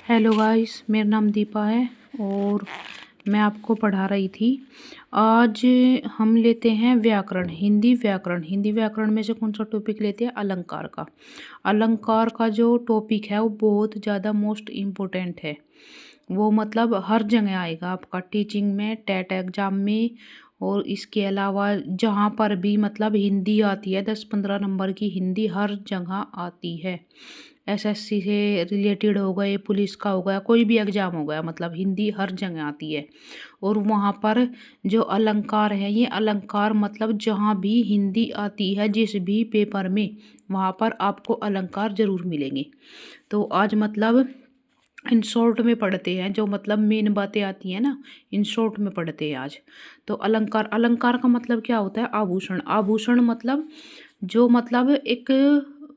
Hello guys, मेरा नाम दीपा है और मैं आपको पढ़ा रही थी। आज हम लेते हैं व्याकरण, हिंदी व्याकरण में से कौन सा टॉपिक लेते हैं? अलंकार का। अलंकार का जो टॉपिक है वो बहुत ज़्यादा मोस्ट इम्पोर्टेंट है। वो मतलब हर जगह आएगा आपका, टीचिंग में, टेट एग्जाम में, और इसके अलावा जहाँ पर भी मतलब हिंदी आती है 10-15 नंबर की हिंदी हर जगह आती है। एसएससी से रिलेटेड हो गए, पुलिस का हो गया, कोई भी एग्ज़ाम हो गया, मतलब हिंदी हर जगह आती है। और वहाँ पर जो अलंकार है, ये अलंकार मतलब जहाँ भी हिंदी आती है जिस भी पेपर में, वहाँ पर आपको अलंकार ज़रूर मिलेंगे। तो आज मतलब इन शॉर्ट में पढ़ते हैं, जो मतलब मेन बातें आती हैं ना, इन शॉर्ट में पढ़ते हैं आज। तो अलंकार, अलंकार का मतलब क्या होता है? आभूषण। आभूषण मतलब जो मतलब एक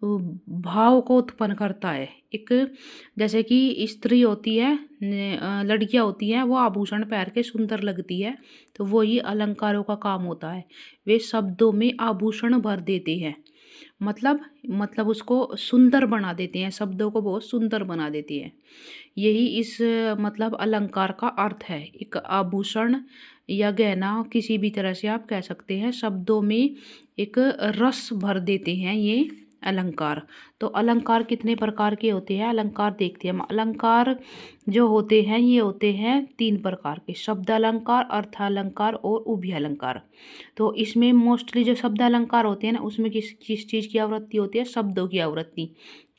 भाव को उत्पन्न करता है। एक जैसे कि स्त्री होती है, लड़कियां होती हैं, वो आभूषण पहन के सुंदर लगती है, तो वही अलंकारों का काम होता है। वे शब्दों में आभूषण भर देते हैं, मतलब उसको सुंदर बना देते हैं, शब्दों को बहुत सुंदर बना देते हैं। यही इस मतलब अलंकार का अर्थ है। एक आभूषण या गहना, किसी भी तरह से आप कह सकते हैं, शब्दों में एक रस भर देते हैं ये अलंकार। तो अलंकार कितने प्रकार के होते हैं? अलंकार देखते हैं हम। अलंकार जो होते हैं ये होते हैं 3 प्रकार के: शब्द अलंकार, अर्थ अलंकार और उभय अलंकार। तो इसमें मोस्टली जो शब्द अलंकार होते हैं ना, उसमें किस किस चीज़ की आवृत्ति होती है? शब्दों की आवृत्ति।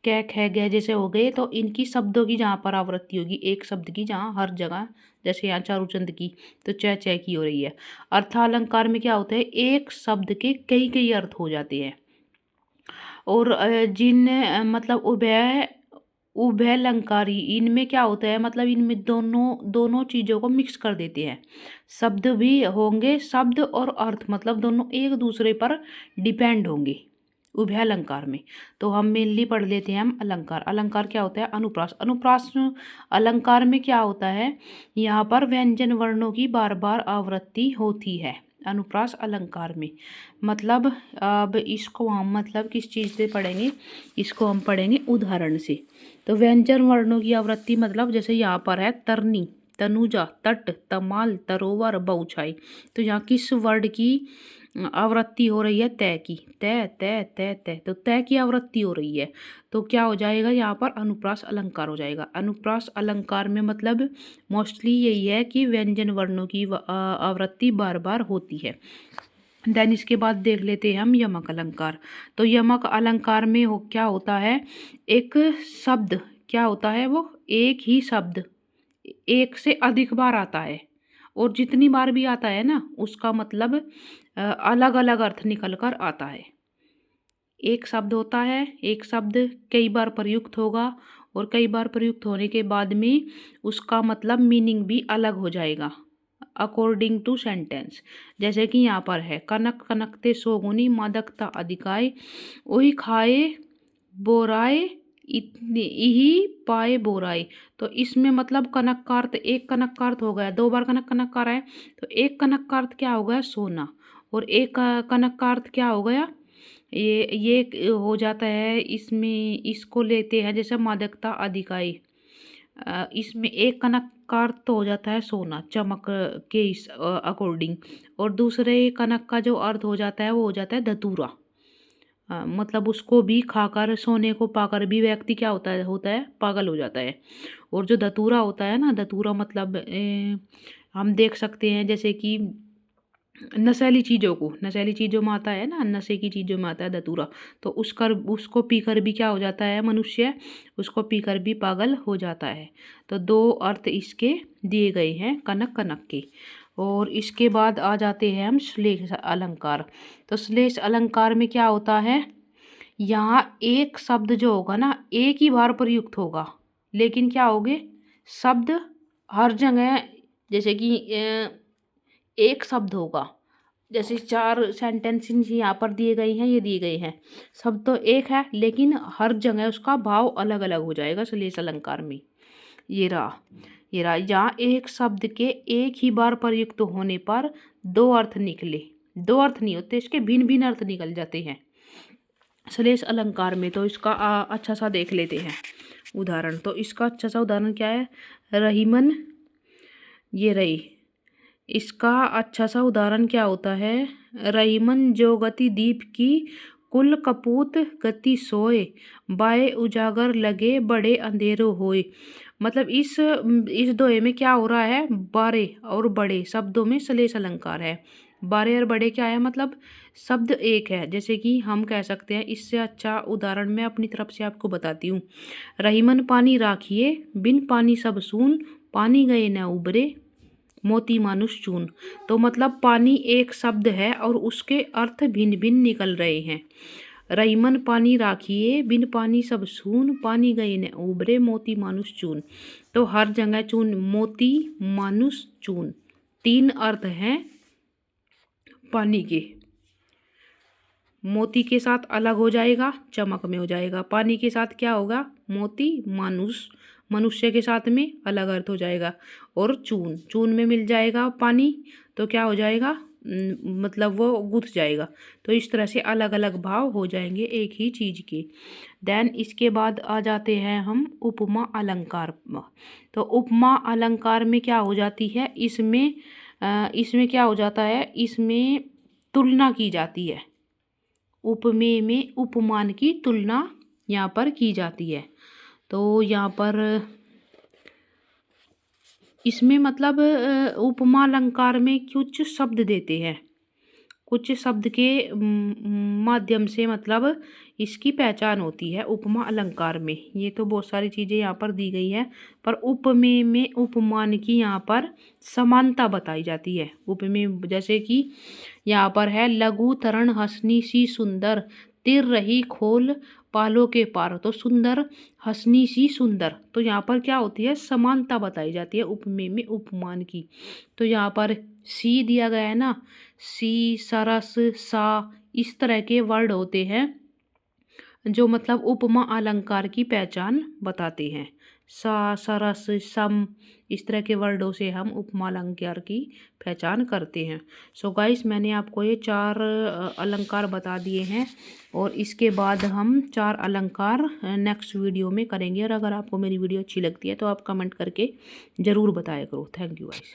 कै ख गह जैसे हो गए, तो इनकी शब्दों की जहाँ पर आवृत्ति होगी, एक शब्द की, जहाँ हर जगह, जैसे यहाँ चारूचंद की, तो च की हो रही है। अर्थालंकार में क्या होता है? एक शब्द के कई कई अर्थ हो जाते हैं। और जिन मतलब उभय उभय अलंकारी, इनमें क्या होता है? मतलब इनमें दोनों दोनों चीज़ों को मिक्स कर देते हैं। शब्द भी होंगे, शब्द और अर्थ मतलब दोनों एक दूसरे पर डिपेंड होंगे उभय अलंकार में। तो हम मेनली पढ़ लेते हैं हम अलंकार। अलंकार क्या होता है? अनुप्रास। अनुप्रास अलंकार में क्या होता है? यहाँ पर व्यंजन वर्णों की बार बार आवृत्ति होती है अनुप्रास अलंकार में। मतलब अब इसको हम मतलब किस चीज़ से पढ़ेंगे? इसको हम पढ़ेंगे उदाहरण से। तो व्यंजन वर्णों की आवृत्ति मतलब जैसे यहाँ पर है तरनी, तनुजा, तट, तमाल, तरोवर, बहुछाई। तो यहाँ किस वर्ड की आवृत्ति हो रही है? तय की। तय तय तय तय, तो तय की आवृत्ति हो रही है। तो क्या हो जाएगा यहाँ पर? अनुप्रास अलंकार हो जाएगा। अनुप्रास अलंकार में मतलब मोस्टली यही है कि व्यंजन वर्णों की आवृत्ति बार बार होती है। देन इसके बाद देख लेते हैं हम यमक अलंकार। तो यमक अलंकार में क्या होता है? एक शब्द क्या होता है? वो एक ही शब्द एक से अधिक बार आता है, और जितनी बार भी आता है ना, उसका मतलब अलग अलग अर्थ निकल कर आता है। एक शब्द होता है, एक शब्द कई बार प्रयुक्त होगा, और कई बार प्रयुक्त होने के बाद में उसका मतलब मीनिंग भी अलग हो जाएगा अकॉर्डिंग टू सेंटेंस। जैसे कि यहाँ पर है, कनक कनकते सोगुनी मादकता अधिकाय, वही खाए बोराए इतनी ही पाए बोराई। तो इसमें मतलब कनक का अर्थ, एक कनक का अर्थ हो गया, 2 बार कनक कनक का रहा है, तो एक कनक का अर्थ क्या हो गया? सोना। और एक कनक का अर्थ क्या हो गया? ये हो जाता है, इसमें इसको लेते हैं जैसे मादकता अधिकाई। इसमें एक कनक का अर्थ तो हो जाता है सोना, चमक के इस अकॉर्डिंग। और दूसरे कनक का जो अर्थ हो जाता है वो हो जाता है धतूरा। मतलब उसको भी खाकर, सोने को पाकर भी व्यक्ति क्या होता है पागल हो जाता है। और जो धतूरा होता है ना, धतूरा मतलब हम देख सकते हैं जैसे कि नशीली चीज़ों में आता है ना, नशे की चीज़ों में आता है धतूरा। तो उसको पीकर भी क्या हो जाता है मनुष्य? उसको पीकर भी पागल हो जाता है। तो 2 अर्थ इसके दिए गए हैं कनक कनक के। और इसके बाद आ जाते हैं हम श्लेष अलंकार। तो श्लेष अलंकार में क्या होता है? यहाँ एक शब्द जो होगा ना, एक ही बार प्रयुक्त होगा, लेकिन क्या होगे? शब्द हर जगह, जैसे कि एक शब्द होगा, जैसे 4 सेंटेंसेस यहाँ पर दिए गए हैं, ये दिए गए हैं, शब्द तो एक है लेकिन हर जगह उसका भाव अलग अलग हो जाएगा श्लेष अलंकार में। ये रहा यहाँ एक शब्द के एक ही बार प्रयुक्त होने पर 2 अर्थ निकले, 2 अर्थ नहीं होते, इसके भिन्न भिन्न अर्थ निकल जाते हैं श्लेष अलंकार में। तो इसका अच्छा सा देख लेते हैं। उदाहरण। तो इसका अच्छा सा उदाहरण क्या है? रहीमन, ये रही। इसका अच्छा सा उदाहरण क्या होता है? रहीमन जो गति दीप की कुल कपूत गति सोए, बाए उजागर लगे बड़े अंधेरो होए। मतलब इस दोहे में क्या हो रहा है? बारे और बड़े शब्दों में सलेस अलंकार है। बारे और बड़े क्या है? मतलब शब्द एक है। जैसे कि हम कह सकते हैं, इससे अच्छा उदाहरण मैं अपनी तरफ से आपको बताती हूँ। रहीमन पानी राखिए, बिन पानी सब सून, पानी गए न उबरे, मोती मानुष चून। तो मतलब पानी एक शब्द है और उसके अर्थ भिन्न भिन्न निकल रहे हैं। रहीमन पानी राखिए, बिन पानी सब सून, पानी गए न उबरे, मोती मानुष चून। तो हर जगह चून, मोती मानुष चून, तीन अर्थ हैं पानी के। मोती के साथ अलग हो जाएगा, चमक में हो जाएगा। पानी के साथ क्या होगा? मोती मानुष, मनुष्य के साथ में अलग अर्थ हो जाएगा। और चून, चून में मिल जाएगा पानी, तो क्या हो जाएगा? मतलब वो गुथ जाएगा। तो इस तरह से अलग अलग भाव हो जाएंगे एक ही चीज़ के। देन इसके बाद आ जाते हैं हम उपमा अलंकार। तो उपमा अलंकार में क्या हो जाती है? इसमें क्या हो जाता है? इसमें तुलना की जाती है। उपमेय में उपमान की तुलना यहाँ पर की जाती है। तो यहाँ पर इसमें मतलब उपमा अलंकार में कुछ शब्द देते हैं, कुछ शब्द के माध्यम से मतलब इसकी पहचान होती है उपमा अलंकार में। ये तो बहुत सारी चीज़ें यहाँ पर दी गई है, पर उपमेय में उपमान की यहाँ पर समानता बताई जाती है। उपमेय जैसे कि यहाँ पर है, लघु तरण हंसनी सी सुंदर, तिर रही खोल पालों के पार। तो सुंदर, हंसनी सी सुंदर, तो यहाँ पर क्या होती है? समानता बताई जाती है उपमेय में उपमान की। तो यहाँ पर सी दिया गया है ना, सी, सरस, सा, इस तरह के वर्ड होते हैं जो मतलब उपमा अलंकार की पहचान बताते हैं। सा, सरस, सम, इस तरह के वर्डों से हम उपमा अलंकार की पहचान करते हैं। सो गाइस, मैंने आपको ये 4 अलंकार बता दिए हैं और इसके बाद हम 4 अलंकार नेक्स्ट वीडियो में करेंगे। और अगर आपको मेरी वीडियो अच्छी लगती है तो आप कमेंट करके ज़रूर बताया करो। Thank you guys.